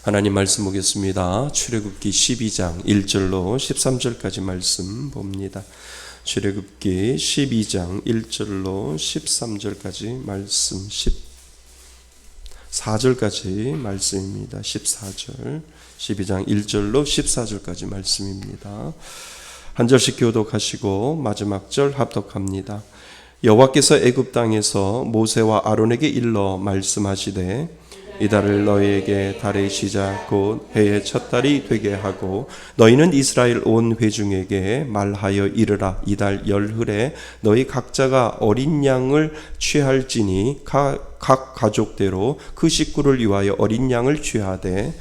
하나님 말씀 보겠습니다. 출애굽기 12장 1절로 13절까지 말씀 봅니다. 출애굽기 12장 1절로 13절까지 말씀, 14절까지 말씀입니다. 14절, 12장 1절로 14절까지 말씀입니다. 한 절씩 교독하시고 마지막 절 합독합니다. 여호와께서 애굽 땅에서 모세와 아론에게 일러 말씀하시되 이달을 너희에게 달의 시작 곧 해의 첫 달이 되게 하고 너희는 이스라엘 온 회중에게 말하여 이르라. 이달 열흘에 너희 각자가 어린 양을 취할지니 각 가족대로 그 식구를 위하여 어린 양을 취하되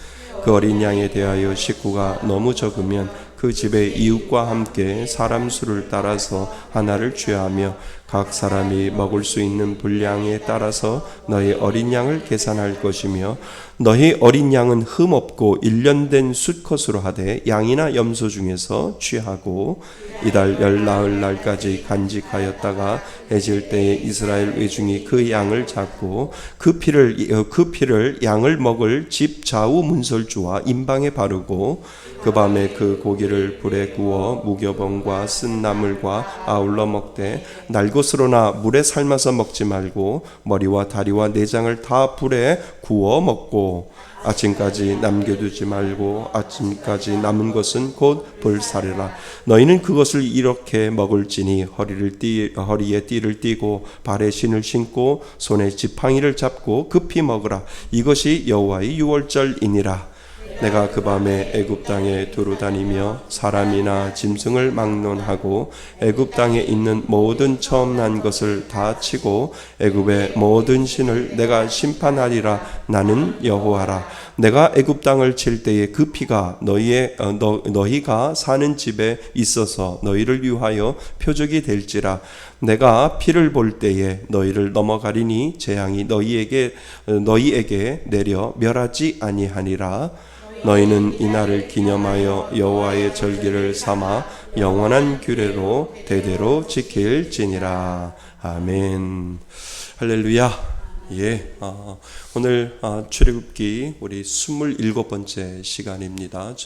그 어린 양에 대하여 식구가 너무 적으면 그 집의 이웃과 함께 사람 수를 따라서 하나를 취하며 각 사람이 먹을 수 있는 분량에 따라서 너희 어린 양을 계산할 것이며 너희 어린 양은 흠 없고 1년 된 수컷으로 하되 양이나 염소 중에서 취하고 이달 열나흘 날까지 간직하였다가 해질 때에 이스라엘 회중이 그 양을 잡고 그 피를 양을 먹을 집 좌우 문설주와 임방에 바르고 그 밤에 그 고기를 불에 구워 무교병과 쓴 나물과 아울러 먹되 날 것으로나 물에 삶아서 먹지 말고 머리와 다리와 내장을 다 불에 구워 먹고 아침까지 남겨두지 말고 아침까지 남은 것은 곧 불사르라. 너희는 그것을 이렇게 먹을지니 허리에 띠를 띠고 발에 신을 신고 손에 지팡이를 잡고 급히 먹으라. 이것이 여호와의 유월절이니라. 내가 그 밤에 애굽 땅에 두루 다니며 사람이나 짐승을 막론하고 애굽 땅에 있는 모든 처음 난 것을 다 치고 애굽의 모든 신을 내가 심판하리라. 나는 여호와라. 내가 애굽 땅을 칠 때에 그 피가 너희가 사는 집에 있어서 너희를 위하여 표적이 될지라. 내가 피를 볼 때에 너희를 넘어가리니 재앙이 너희에게 내려 멸하지 아니하니라. 너희는 이날을 기념하여 여호와의 절기를 삼아 영원한 규례로 대대로 지킬지니라. 아멘. 할렐루야. 오늘 출애굽기 우리 27번째 시간입니다.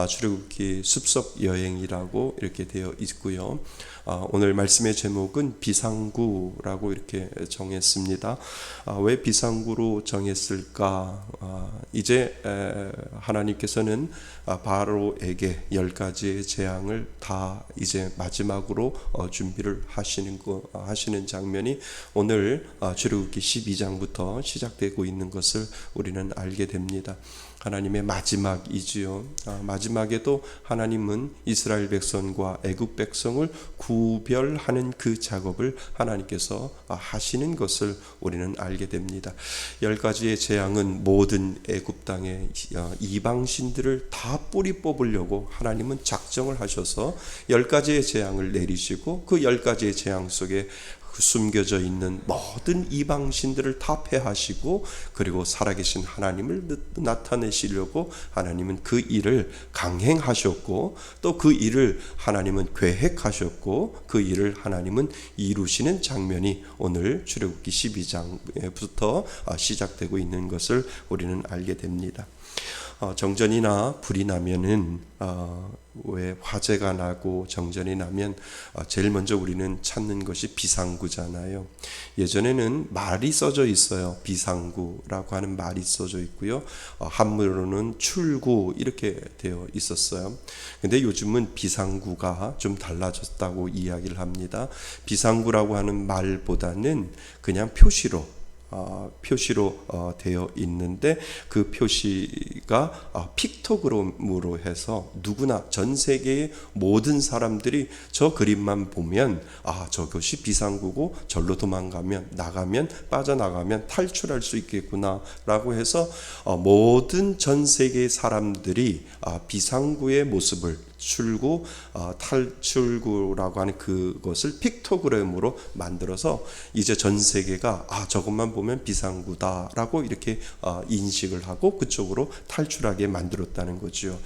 출애굽기 숲속 여행이라고 이렇게 되어 있고요. 오늘 말씀의 제목은 비상구라고 이렇게 정했습니다. 왜 비상구로 정했을까? 이제 하나님께서는 바로에게 10가지의 재앙을 다 이제 마지막으로 준비를 하시는 장면이 오늘 출애굽기 12장부터 시작되고 있는 것을 우리는 알게 됩니다. 하나님의 마지막이지요. 마지막에도 하나님은 이스라엘 백성과 애굽 백성을 구별하는 그 작업을 하나님께서 하시는 것을 우리는 알게 됩니다. 10가지의 재앙은 모든 애굽 땅의 이방신들을 다 뿌리 뽑으려고 하나님은 작정을 하셔서 10가지의 재앙을 내리시고 그 10가지의 재앙 속에 숨겨져 있는 모든 이방신들을 다 패하시고 그리고 살아계신 하나님을 나타내시려고 하나님은 그 일을 강행하셨고 또 그 일을 하나님은 계획하셨고 그 일을 하나님은 이루시는 장면이 오늘 출애굽기 12장부터 시작되고 있는 것을 우리는 알게 됩니다. 정전이나 불이 나면은 왜 화재가 나고 정전이 나면 제일 먼저 우리는 찾는 것이 비상구잖아요. 예전에는 말이 써져 있어요. 비상구라고 하는 말이 써져 있고요. 한문으로는 출구 이렇게 되어 있었어요. 근데 요즘은 비상구가 좀 달라졌다고 이야기를 합니다. 비상구라고 하는 말보다는 그냥 표시로 되어 있는데 그 표시가 픽토그램으로 해서 누구나 전 세계의 모든 사람들이 저 그림만 보면 저것이 비상구고 절로 빠져나가면 탈출할 수 있겠구나 라고 해서 모든 전 세계의 사람들이 비상구의 모습을 탈출구라고 하는 그것을 픽토그램으로 만들어서 이제 전 세계가 저것만 보면 비상구다라고 이렇게 인식을 하고 그쪽으로 탈출하게 만들었다는 거죠.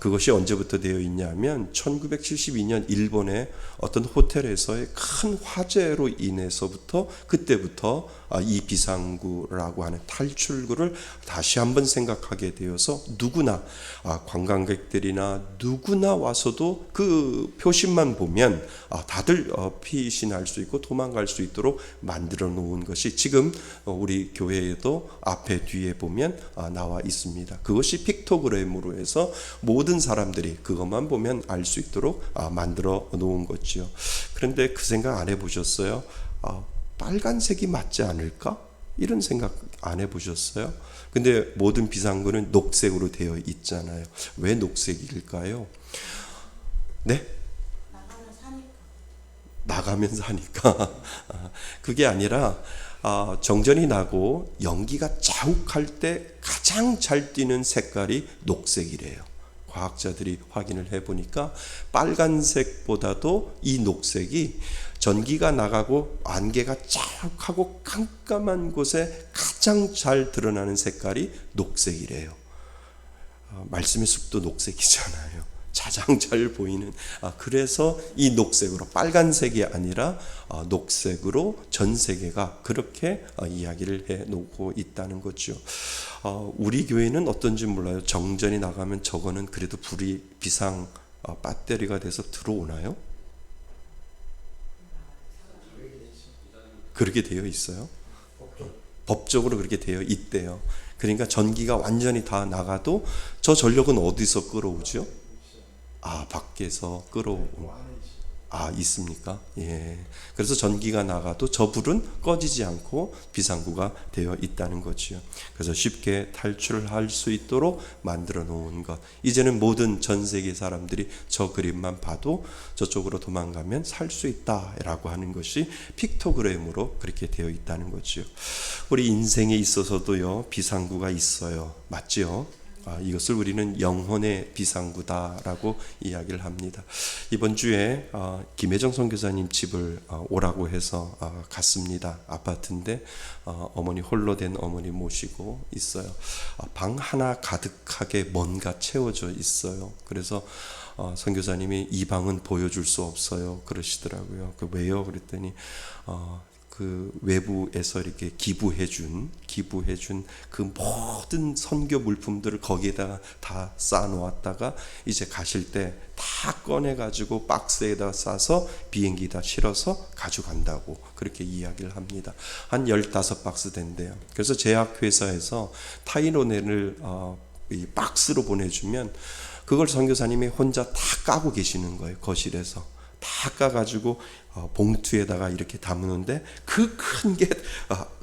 그것이 언제부터 되어 있냐면 1972년 일본의 어떤 호텔에서의 큰 화재로 인해서부터 그때부터 이 비상구라고 하는 탈출구를 다시 한번 생각하게 되어서 누구나 관광객들이나 누구나 와서도 그 표식만 보면 다들 피신할 수 있고 도망갈 수 있도록 만들어 놓은 것이 지금 우리 교회에도 앞에 뒤에 보면 나와 있습니다. 그것이 픽토그램으로 해서 모든 사람들이 그것만 보면 알 수 있도록 만들어 놓은 거죠. 그런데 그 생각 안 해보셨어요? 빨간색이 맞지 않을까? 이런 생각 안 해보셨어요? 근데 모든 비상구는 녹색으로 되어 있잖아요. 왜 녹색일까요? 네? 나가면 사니까. 그게 아니라 정전이 나고 연기가 자욱할 때 가장 잘 띄는 색깔이 녹색이래요. 과학자들이 확인을 해보니까 빨간색보다도 이 녹색이 전기가 나가고 안개가 자욱하고 깜깜한 곳에 가장 잘 드러나는 색깔이 녹색이래요. 말씀의 숲도 녹색이잖아요. 가장 잘 보이는. 그래서 이 녹색으로, 빨간색이 아니라 녹색으로 전 세계가 그렇게 이야기를 해 놓고 있다는 거죠. 우리 교회는 어떤지 몰라요. 정전이 나가면 저거는 그래도 불이 비상 배터리가 돼서 들어오나요? 그렇게 되어 있어요. 법적으로 그렇게 되어 있대요. 그러니까 전기가 완전히 다 나가도 저 전력은 어디서 끌어오죠? 밖에서 있습니까? 예. 그래서 전기가 나가도 저 불은 꺼지지 않고 비상구가 되어 있다는 거지요. 그래서 쉽게 탈출할 수 있도록 만들어 놓은 것. 이제는 모든 전 세계 사람들이 저 그림만 봐도 저쪽으로 도망가면 살 수 있다라고 하는 것이 픽토그램으로 그렇게 되어 있다는 거지요. 우리 인생에 있어서도요, 비상구가 있어요. 맞지요? 이것을 우리는 영혼의 비상구다라고 이야기를 합니다. 이번 주에 김혜정 선교사님 집을 오라고 해서 갔습니다. 아파트인데 어머니 홀로 된 어머니 모시고 있어요. 방 하나 가득하게 뭔가 채워져 있어요. 그래서 선교사님이 이 방은 보여줄 수 없어요 그러시더라고요. 왜요? 그랬더니 그 외부에서 이렇게 기부해준 그 모든 선교 물품들을 거기에다가 다 쌓아놓았다가 이제 가실 때 다 꺼내가지고 박스에다 싸서 비행기에다 실어서 가져간다고 그렇게 이야기를 합니다. 한 15박스 된대요. 그래서 제약회사에서 타이로넨을 이 박스로 보내주면 그걸 선교사님이 혼자 다 까고 계시는 거예요. 거실에서 다 까가지고 봉투에다가 이렇게 담는데 그 큰 게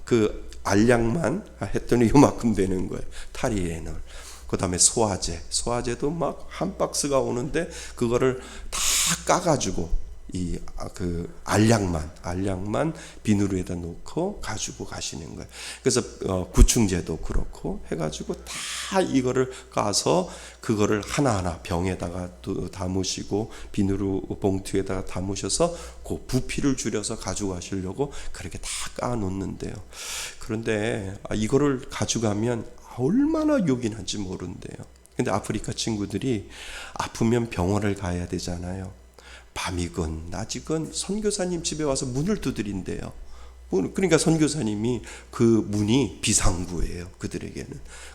그 알약만 했더니 요만큼 되는 거예요. 타리에놀. 그 다음에 소화제도 막 한 박스가 오는데 그거를 다 까가지고 그 알약만 비누에다 놓고 가지고 가시는 거예요. 그래서 구충제도 그렇고 해가지고 다 이거를 까서 그거를 하나하나 병에다가 또 담으시고 비누 봉투에다가 담으셔서 그 부피를 줄여서 가지고 가시려고 그렇게 다 까놓는데요. 그런데 이거를 가져가면 얼마나 요긴한지 모른대요. 근데 아프리카 친구들이 아프면 병원을 가야 되잖아요. 밤이건 낮이건 선교사님 집에 와서 문을 두드린대요. 그러니까 선교사님이 그 문이 비상구예요.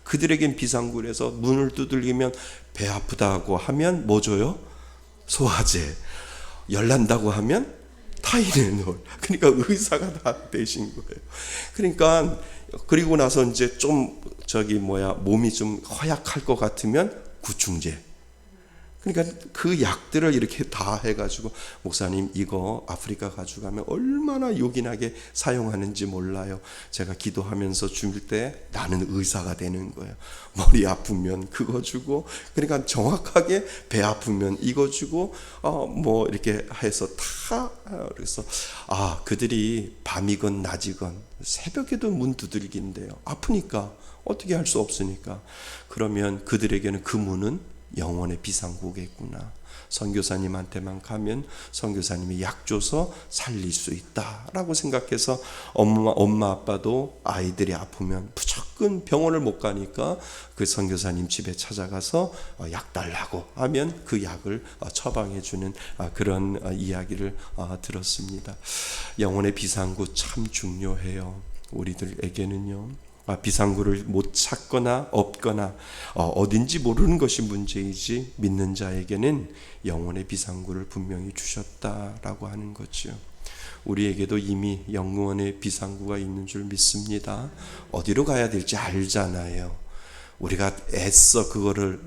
그들에겐 비상구라서 문을 두들기면 배 아프다고 하면 뭐 줘요? 소화제. 열난다고 하면 타이레놀. 그러니까 의사가 다 되신 거예요. 그러니까 그리고 나서 이제 좀 몸이 좀 허약할 것 같으면 구충제. 그러니까 그 약들을 이렇게 다 해가지고 목사님 이거 아프리카 가져가면 얼마나 요긴하게 사용하는지 몰라요. 제가 기도하면서 줄 때 나는 의사가 되는 거예요. 머리 아프면 그거 주고 그러니까 정확하게 배 아프면 이거 주고 뭐 이렇게 해서 다 그래서 그들이 밤이건 낮이건 새벽에도 문 두들긴대요. 아프니까 어떻게 할 수 없으니까. 그러면 그들에게는 그 문은 영혼의 비상구겠구나. 선교사님한테만 가면 선교사님이 약 줘서 살릴 수 있다라고 생각해서 엄마 아빠도 아이들이 아프면 무조건 병원을 못 가니까 그 선교사님 집에 찾아가서 약 달라고 하면 그 약을 처방해 주는 그런 이야기를 들었습니다. 영혼의 비상구 참 중요해요. 우리들에게는요. 비상구를 못 찾거나 없거나 어딘지 모르는 것이 문제이지, 믿는 자에게는 영혼의 비상구를 분명히 주셨다라고 하는 거죠. 우리에게도 이미 영혼의 비상구가 있는 줄 믿습니다. 어디로 가야 될지 알잖아요. 우리가 애써 그거를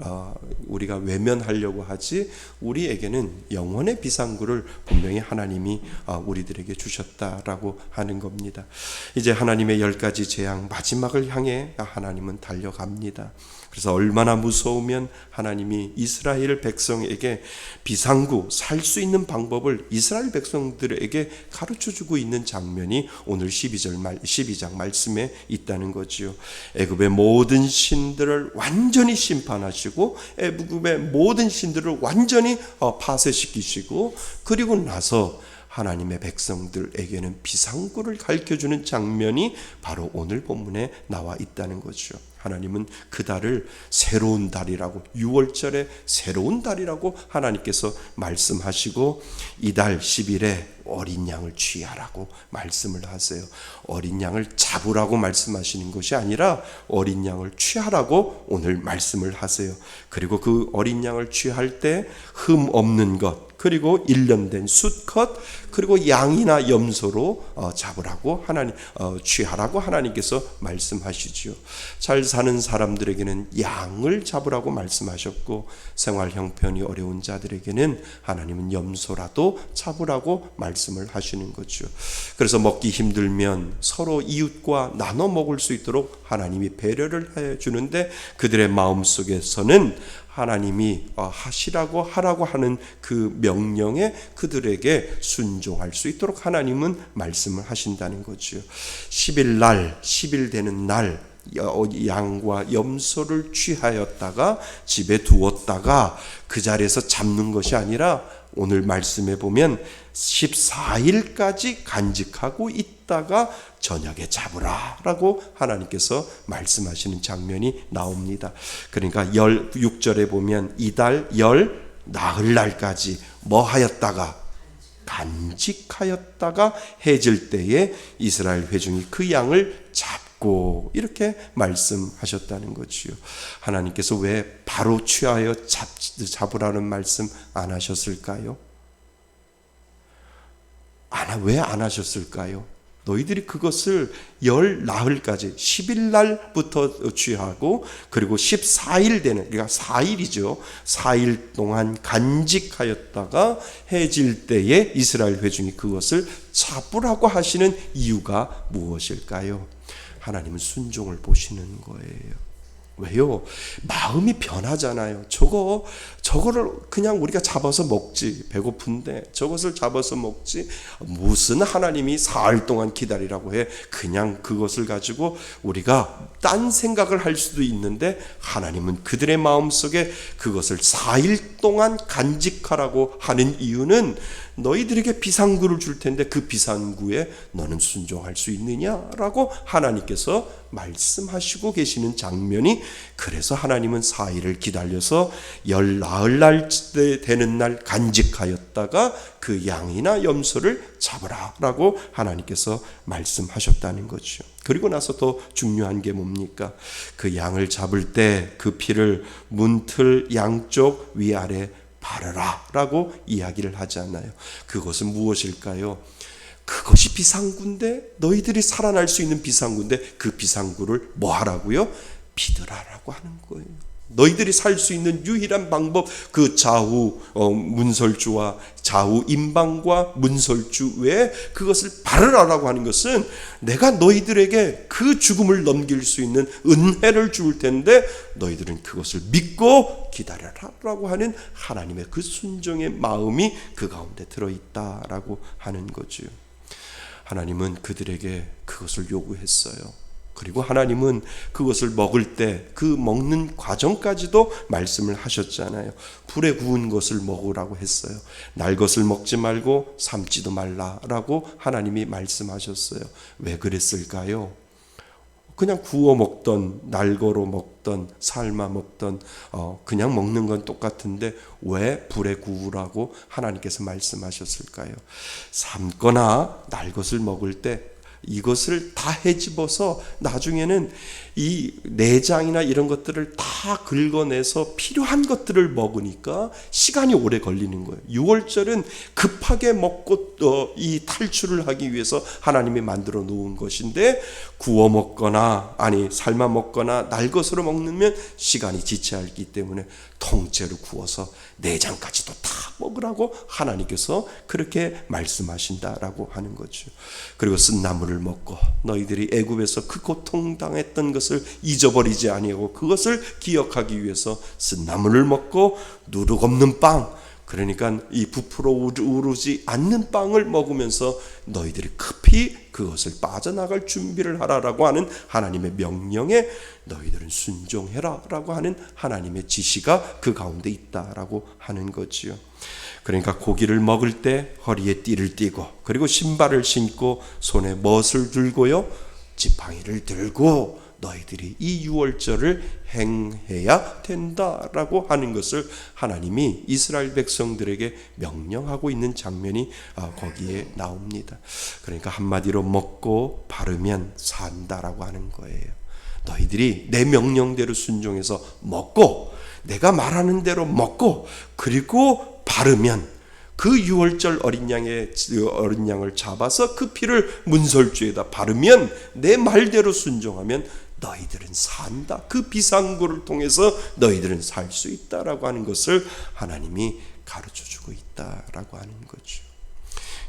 우리가 외면하려고 하지, 우리에게는 영혼의 비상구를 분명히 하나님이 우리들에게 주셨다라고 하는 겁니다. 이제 하나님의 10가지 재앙 마지막을 향해 하나님은 달려갑니다. 그래서 얼마나 무서우면 하나님이 이스라엘 백성에게 비상구, 살 수 있는 방법을 이스라엘 백성들에게 가르쳐주고 있는 장면이 오늘 12장 말씀에 있다는 거지요. 애굽의 모든 신들을 완전히 심판하시고 애굽의 모든 신들을 완전히 파쇄시키시고, 그리고 나서 하나님의 백성들에게는 비상구를 가르쳐주는 장면이 바로 오늘 본문에 나와 있다는 거죠. 하나님은 그 달을 새로운 달이라고, 6월절에 새로운 달이라고 하나님께서 말씀하시고, 이달 10일에 어린 양을 취하라고 말씀을 하세요. 어린 양을 잡으라고 말씀하시는 것이 아니라 어린 양을 취하라고 오늘 말씀을 하세요. 그리고 그 어린 양을 취할 때 흠 없는 것, 그리고 1년 된 수컷, 그리고 양이나 염소로 잡으라고 취하라고 하나님께서 말씀하시지요. 잘 사는 사람들에게는 양을 잡으라고 말씀하셨고, 생활 형편이 어려운 자들에게는 하나님은 염소라도 잡으라고 말씀을 하시는 거죠. 그래서 먹기 힘들면 서로 이웃과 나눠 먹을 수 있도록 하나님이 배려를 해 주는데, 그들의 마음속에서는 하나님이 하라고 하는 그 명령에 그들에게 순종할 수 있도록 하나님은 말씀을 하신다는 거죠. 10일 되는 날 양과 염소를 취하였다가 집에 두었다가 그 자리에서 잡는 것이 아니라, 오늘 말씀에 보면 14일까지 간직하고 있다가 저녁에 잡으라 라고 하나님께서 말씀하시는 장면이 나옵니다. 그러니까 6절에 보면 이달 나흘날까지 뭐 하였다가, 간직하였다가 해질 때에 이스라엘 회중이 그 양을 잡고, 이렇게 말씀하셨다는 거지요. 하나님께서 왜 바로 취하여 잡으라는 말씀 안 하셨을까요? 왜 안 하셨을까요? 너희들이 그것을 나흘까지 10일날부터 취하고, 그리고 14일 되는, 그러니까 4일이죠. 4일 동안 간직하였다가 해질 때에 이스라엘 회중이 그것을 잡으라고 하시는 이유가 무엇일까요? 하나님은 순종을 보시는 거예요. 왜요? 마음이 변하잖아요. 저거를 그냥 우리가 잡아서 먹지, 배고픈데 저것을 잡아서 먹지, 무슨 하나님이 사흘 동안 기다리라고 해. 그냥 그것을 가지고 우리가 딴 생각을 할 수도 있는데, 하나님은 그들의 마음속에 그것을 4일 동안 간직하라고 하는 이유는, 너희들에게 비상구를 줄 텐데 그 비상구에 너는 순종할 수 있느냐라고 하나님께서 말씀하시고 계시는 장면이, 그래서 하나님은 4일을 기다려서 나흘날 되는 날 간직하였다가 그 양이나 염소를 잡으라라고 하나님께서 말씀하셨다는 거죠. 그리고 나서 더 중요한 게 뭡니까? 그 양을 잡을 때 그 피를 문틀 양쪽 위아래 바르라 라고 이야기를 하잖아요. 그것은 무엇일까요? 그것이 비상구인데, 너희들이 살아날 수 있는 비상구인데, 그 비상구를 뭐 하라고요? 믿으라라고 하는 거예요. 너희들이 살 수 있는 유일한 방법, 그 좌우 문설주와 좌우 임방과 문설주 외에 그것을 바르라라고 하는 것은, 내가 너희들에게 그 죽음을 넘길 수 있는 은혜를 줄 텐데 너희들은 그것을 믿고 기다려라라고 하는 하나님의 그 순종의 마음이 그 가운데 들어있다라고 하는 거죠. 하나님은 그들에게 그것을 요구했어요. 그리고 하나님은 그것을 먹을 때 그 먹는 과정까지도 말씀을 하셨잖아요. 불에 구운 것을 먹으라고 했어요. 날 것을 먹지 말고 삶지도 말라라고 하나님이 말씀하셨어요. 왜 그랬을까요? 그냥 구워 먹던, 날거로 먹던, 삶아 먹던 그냥 먹는 건 똑같은데 왜 불에 구우라고 하나님께서 말씀하셨을까요? 삶거나 날 것을 먹을 때 이것을 다 헤집어서 나중에는 이 내장이나 이런 것들을 다 긁어내서 필요한 것들을 먹으니까 시간이 오래 걸리는 거예요. 유월절은 급하게 먹고 이 탈출을 하기 위해서 하나님이 만들어 놓은 것인데 구워 먹거나 아니 삶아 먹거나 날 것으로 먹으면 시간이 지체하기 때문에 통째로 구워서 내장까지도 다 먹으라고 하나님께서 그렇게 말씀하신다라고 하는 거죠. 그리고 쓴 나물을 먹고 너희들이 애굽에서 그 고통당했던 것을 잊어버리지 아니하고 그것을 기억하기 위해서 쓴 나물을 먹고 누룩 없는 빵, 그러니까 이 부풀어 오르지 않는 빵을 먹으면서 너희들이 급히 그것을 빠져나갈 준비를 하라라고 하는 하나님의 명령에 너희들은 순종해라 라고 하는 하나님의 지시가 그 가운데 있다라고 하는 거지요. 그러니까 고기를 먹을 때 허리에 띠를 띠고 그리고 신발을 신고 손에 뭣을 들고요? 지팡이를 들고 너희들이 이 유월절을 행해야 된다라고 하는 것을 하나님이 이스라엘 백성들에게 명령하고 있는 장면이 거기에 나옵니다. 그러니까 한마디로 먹고 바르면 산다라고 하는 거예요. 너희들이 내 명령대로 순종해서 먹고 내가 말하는 대로 먹고 그리고 바르면 그 유월절 어린 양을 잡아서 그 피를 문설주에다 바르면 내 말대로 순종하면 너희들은 산다. 그 비상구를 통해서 너희들은 살 수 있다라고 하는 것을 하나님이 가르쳐주고 있다라고 하는 거죠.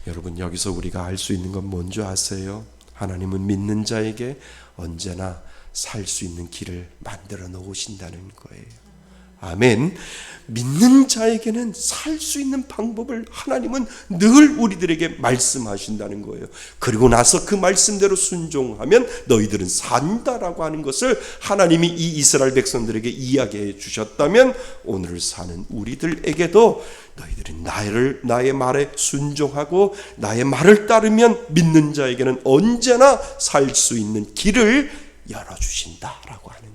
여러분 여기서 우리가 알 수 있는 건 뭔지 아세요? 하나님은 믿는 자에게 언제나 살 수 있는 길을 만들어 놓으신다는 거예요. 아멘. 믿는 자에게는 살 수 있는 방법을 하나님은 늘 우리들에게 말씀하신다는 거예요. 그리고 나서 그 말씀대로 순종하면 너희들은 산다라고 하는 것을 하나님이 이 이스라엘 백성들에게 이야기해 주셨다면 오늘 사는 우리들에게도 너희들은 나의 말에 순종하고 나의 말을 따르면 믿는 자에게는 언제나 살 수 있는 길을 열어주신다라고 하는 거예요.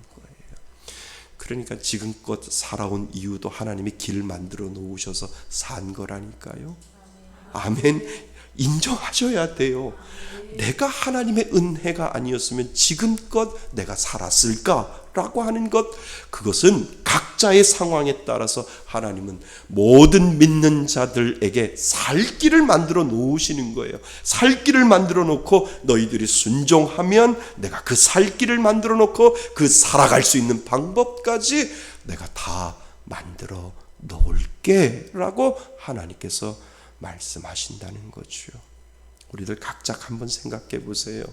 그러니까 지금껏 살아온 이유도 하나님이 길 만들어 놓으셔서 산 거라니까요. 아멘. 인정하셔야 돼요. 내가 하나님의 은혜가 아니었으면 지금껏 내가 살았을까라고 하는 것, 그것은 각자의 상황에 따라서 하나님은 모든 믿는 자들에게 살 길을 만들어 놓으시는 거예요. 살 길을 만들어 놓고 너희들이 순종하면 내가 그 살 길을 만들어 놓고 그 살아갈 수 있는 방법까지 내가 다 만들어 놓을게 라고 하나님께서 말씀하신다는 거죠. 우리들 각자 한번 생각해 보세요.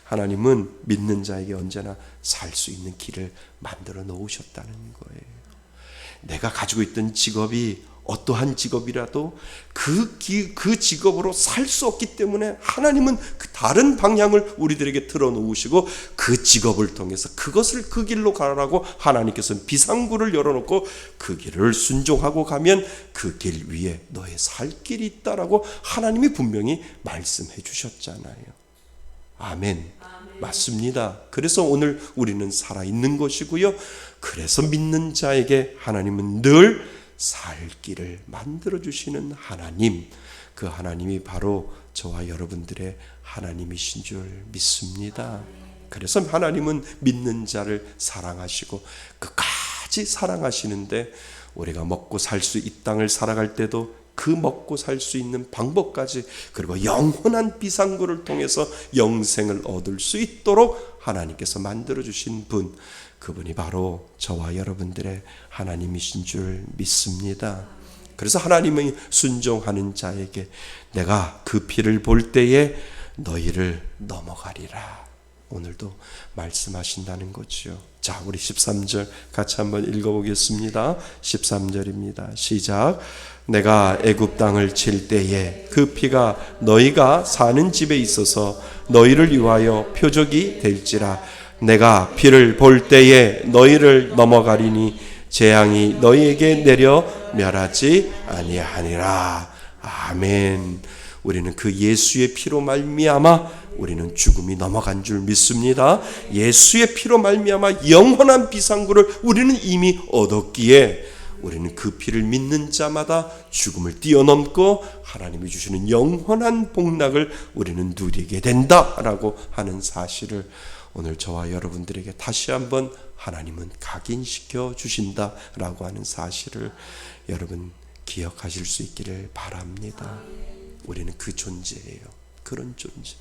하나님은 믿는 자에게 언제나 살 수 있는 길을 만들어 놓으셨다는 거예요. 내가 가지고 있던 직업이 어떠한 직업이라도 그 직업으로 살 수 없기 때문에 하나님은 그 다른 방향을 우리들에게 틀어놓으시고 그 직업을 통해서 그것을 그 길로 가라고 하나님께서는 비상구를 열어놓고 그 길을 순종하고 가면 그 길 위에 너의 살 길이 있다라고 하나님이 분명히 말씀해 주셨잖아요. 아멘. 맞습니다. 그래서 오늘 우리는 살아있는 것이고요. 그래서 믿는 자에게 하나님은 늘 살 길을 만들어주시는 하나님, 그 하나님이 바로 저와 여러분들의 하나님이신 줄 믿습니다. 그래서 하나님은 믿는 자를 사랑하시고 끝까지 사랑하시는데 우리가 먹고 살 수 이 땅을 살아갈 때도 그 먹고 살 수 있는 방법까지 그리고 영원한 비상구를 통해서 영생을 얻을 수 있도록 하나님께서 만들어주신 분, 그분이 바로 저와 여러분들의 하나님이신 줄 믿습니다. 그래서 하나님의 순종하는 자에게 내가 그 피를 볼 때에 너희를 넘어가리라 오늘도 말씀하신다는 거죠. 자, 우리 13절 같이 한번 읽어보겠습니다. 13절입니다. 시작. 내가 애굽 땅을 칠 때에 그 피가 너희가 사는 집에 있어서 너희를 위하여 표적이 될지라. 내가 비를 볼 때에 너희를 넘어가리니 재앙이 너희에게 내려 멸하지 아니하니라. 아멘. 우리는 그 예수의 피로 말미암아 우리는 죽음이 넘어간 줄 믿습니다. 예수의 피로 말미암아 영원한 비상구를 우리는 이미 얻었기에 우리는 그 피를 믿는 자마다 죽음을 뛰어넘고 하나님이 주시는 영원한 복락을 우리는 누리게 된다라고 하는 사실을 오늘 저와 여러분들에게 다시 한번 하나님은 각인시켜 주신다라고 하는 사실을 여러분 기억하실 수 있기를 바랍니다. 우리는 그 존재예요. 그런 존재.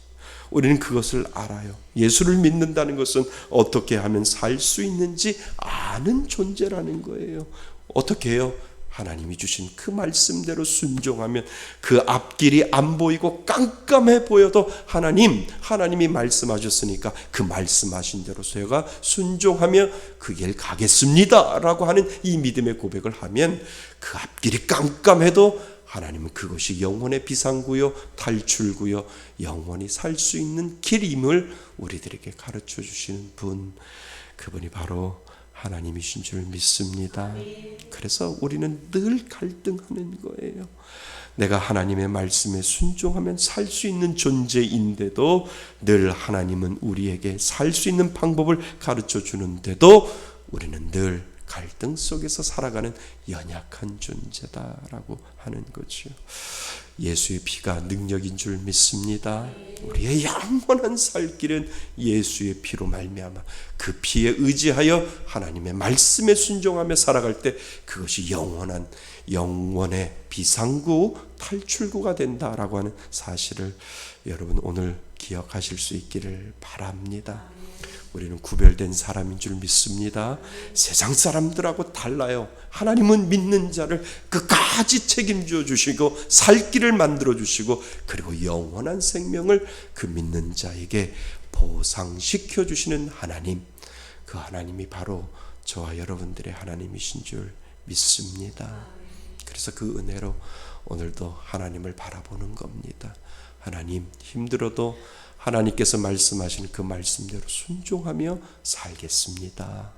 우리는 그것을 알아요. 예수를 믿는다는 것은 어떻게 하면 살 수 있는지 아는 존재라는 거예요. 어떻게 해요? 하나님이 주신 그 말씀대로 순종하면 그 앞길이 안 보이고 깜깜해 보여도 하나님이 말씀하셨으니까 그 말씀하신 대로 제가 순종하며 그 길 가겠습니다 라고 하는 이 믿음의 고백을 하면 그 앞길이 깜깜해도 하나님은 그것이 영혼의 비상구요 탈출구요 영원히 살 수 있는 길임을 우리들에게 가르쳐 주시는 분, 그분이 바로 하나님이신 줄 믿습니다. 그래서 우리는 늘 갈등하는 거예요. 내가 하나님의 말씀에 순종하면 살 수 있는 존재인데도 늘 하나님은 우리에게 살 수 있는 방법을 가르쳐 주는데도 우리는 늘 갈등 속에서 살아가는 연약한 존재다라고 하는 거죠. 예수의 피가 능력인 줄 믿습니다. 우리의 영원한 살 길은 예수의 피로 말미암아 그 피에 의지하여 하나님의 말씀에 순종하며 살아갈 때 그것이 영원의 비상구 탈출구가 된다라고 하는 사실을 여러분 오늘 기억하실 수 있기를 바랍니다. 우리는 구별된 사람인 줄 믿습니다. 세상 사람들하고 달라요. 하나님은 믿는 자를 끝까지 책임져 주시고 살 길을 만들어 주시고 그리고 영원한 생명을 그 믿는 자에게 보상시켜 주시는 하나님, 그 하나님이 바로 저와 여러분들의 하나님이신 줄 믿습니다. 그래서 그 은혜로 오늘도 하나님을 바라보는 겁니다. 하나님, 힘들어도 하나님께서 말씀하신 그 말씀대로 순종하며 살겠습니다.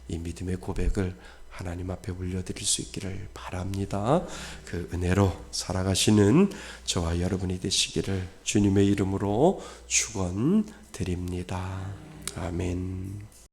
이 믿음의 고백을 하나님 앞에 올려드릴 수 있기를 바랍니다. 그 은혜로 살아가시는 저와 여러분이 되시기를 주님의 이름으로 축원드립니다. 아멘.